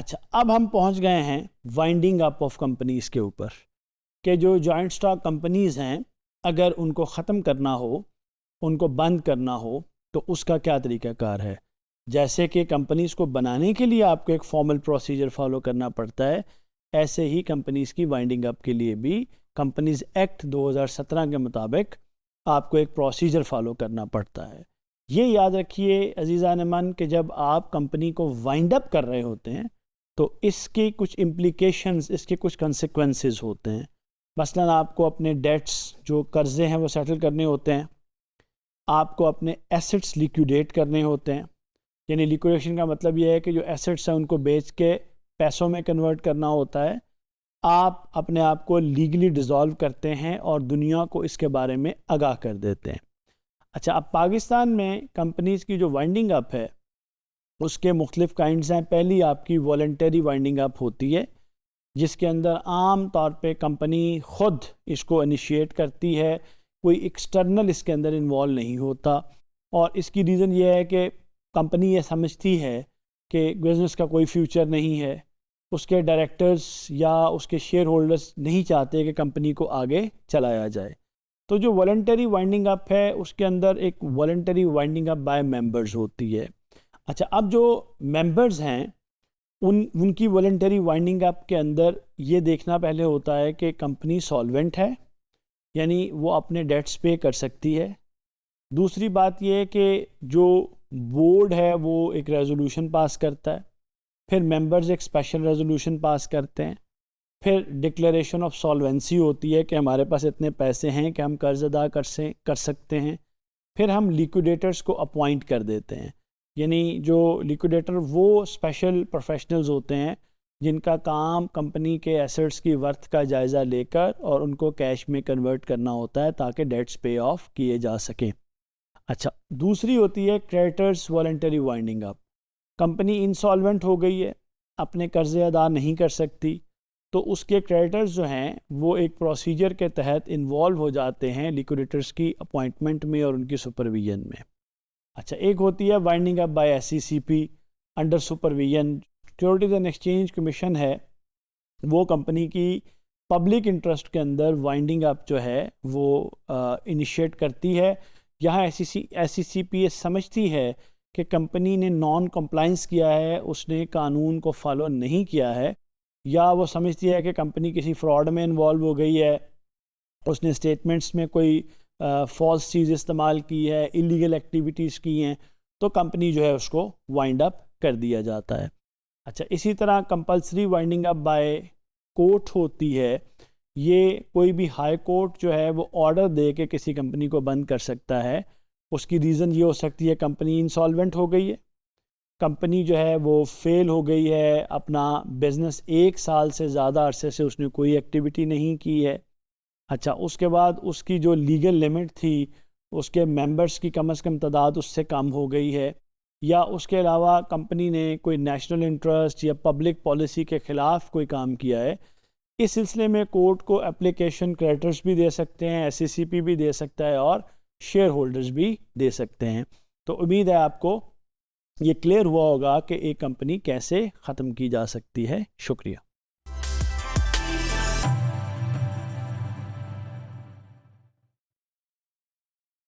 अच्छा, अब हम पहुंच गए हैं वाइंडिंग अप ऑफ कंपनीज़ के ऊपर कि जो जॉइंट स्टॉक कंपनीज़ हैं, अगर उनको ख़त्म करना हो, उनको बंद करना हो, तो उसका क्या तरीक़ाकार है। जैसे कि कंपनीज़ को बनाने के लिए आपको एक फॉर्मल प्रोसीजर फॉलो करना पड़ता है, ऐसे ही कंपनीज़ की वाइंडिंग अप के लिए भी कंपनीज़ एक्ट 2017 के मुताबिक आपको एक प्रोसीजर फॉलो करना पड़ता है। ये याद रखिए अजीज़ान मन कि जब आप कंपनी को वाइंड अप कर रहे होते हैं तो इसके कुछ इम्प्लिकेशंस, इसके कुछ कंसिक्वेंसेस होते हैं। मसलन आपको अपने डेट्स, जो कर्ज़े हैं वो सेटल करने होते हैं, आपको अपने एसेट्स लिक्विडेट करने होते हैं। यानी लिक्विडेशन का मतलब ये है कि जो एसेट्स हैं उनको बेच के पैसों में कन्वर्ट करना होता है। आप अपने आप को लीगली डिज़ोल्व करते हैं और दुनिया को इसके बारे में आगाह कर देते हैं। अच्छा, अब पाकिस्तान में कंपनीज़ की जो वाइंडिंग अप है उसके मुख्तलिफ़ काइंड्स हैं। पहली आपकी वॉलंटरी वाइंडिंग अप होती है, जिसके अंदर आम तौर पे कंपनी ख़ुद इसको इनिशिएट करती है, कोई एक्सटर्नल इसके अंदर इन्वॉल्व नहीं होता। और इसकी रीज़न ये है कि कंपनी ये समझती है कि बिज़नेस का कोई फ्यूचर नहीं है, उसके डायरेक्टर्स या उसके शेयर होल्डर्स नहीं चाहते कि कंपनी को आगे चलाया जाए। तो जो वॉलंटरी वाइंडिंग अप है उसके अंदर एक voluntary winding up by members होती है। अच्छा, अब जो मेंबर्स हैं उनकी वॉलंटरी वाइंडिंग अप के अंदर ये देखना पहले होता है कि कंपनी सॉल्वेंट है, यानी वो अपने डेट्स पे कर सकती है। दूसरी बात ये है कि जो बोर्ड है वो एक रेजोल्यूशन पास करता है, फिर मेंबर्स एक स्पेशल रेजोल्यूशन पास करते हैं, फिर डिक्लेरेशन ऑफ सॉल्वेंसी होती है कि हमारे पास इतने पैसे हैं कि हम कर्ज अदा कर सकते हैं। फिर हम लिक्विडेटर्स को अपॉइंट कर देते हैं, यानी जो लिक्विडेटर वो स्पेशल प्रोफेशनल्स होते हैं जिनका काम कंपनी के एसेट्स की वर्थ का जायज़ा लेकर और उनको कैश में कन्वर्ट करना होता है ताकि डेट्स पे ऑफ किए जा सकें। अच्छा, दूसरी होती है creditors voluntary winding up. Company insolvent हो गई है, अपने कर्जे अदा नहीं कर सकती, तो उसके क्रेडिटर्स जो हैं वो एक प्रोसीजर के तहत इन्वॉल्व हो जाते हैं लिक्विडेटर्स की अपॉइंटमेंट में और उनकी सुपरविजन में। अच्छा, एक होती है winding up by SECP under supervision. Securities and exchange commission है, वो कंपनी की पब्लिक इंटरेस्ट के अंदर वाइंडिंग अप जो है वो इनिशिएट करती है। यहाँ SECP ये समझती है कि कंपनी ने नॉन कंप्लाइंस किया है, उसने कानून को फॉलो नहीं किया है, या वो समझती है कि कंपनी किसी फ्रॉड में इन्वॉल्व हो गई है, उसने स्टेटमेंट्स में कोई फॉल्स चीज़ इस्तेमाल की है, इलीगल एक्टिविटीज़ की हैं, तो कंपनी जो है उसको वाइंड अप कर दिया जाता है। अच्छा, इसी तरह compulsory winding up by court होती है। ये कोई भी हाई कोर्ट जो है वो ऑर्डर दे के किसी कंपनी को बंद कर सकता है। उसकी रीज़न ये हो सकती है कंपनी इंसॉल्वेंट हो गई है, कंपनी जो है वो फेल हो गई है, अपना बिज़नेस 1 साल से ज़्यादा अरसे से उसने कोई एक्टिविटी नहीं की है। अच्छा, उसके बाद उसकी जो लीगल लिमिट थी, उसके मेंबर्स की कम से कम तादाद उससे कम हो गई है, या उसके अलावा कंपनी ने कोई नेशनल इंटरेस्ट या पब्लिक पॉलिसी के ख़िलाफ़ कोई काम किया है। इस सिलसिले में कोर्ट को एप्लीकेशन क्रेडिटर्स भी दे सकते हैं, SECP भी दे सकता है और शेयर होल्डर्स भी दे सकते हैं। तो उम्मीद है आपको ये क्लियर हुआ होगा कि एक कंपनी कैसे ख़त्म की जा सकती है। शुक्रिया।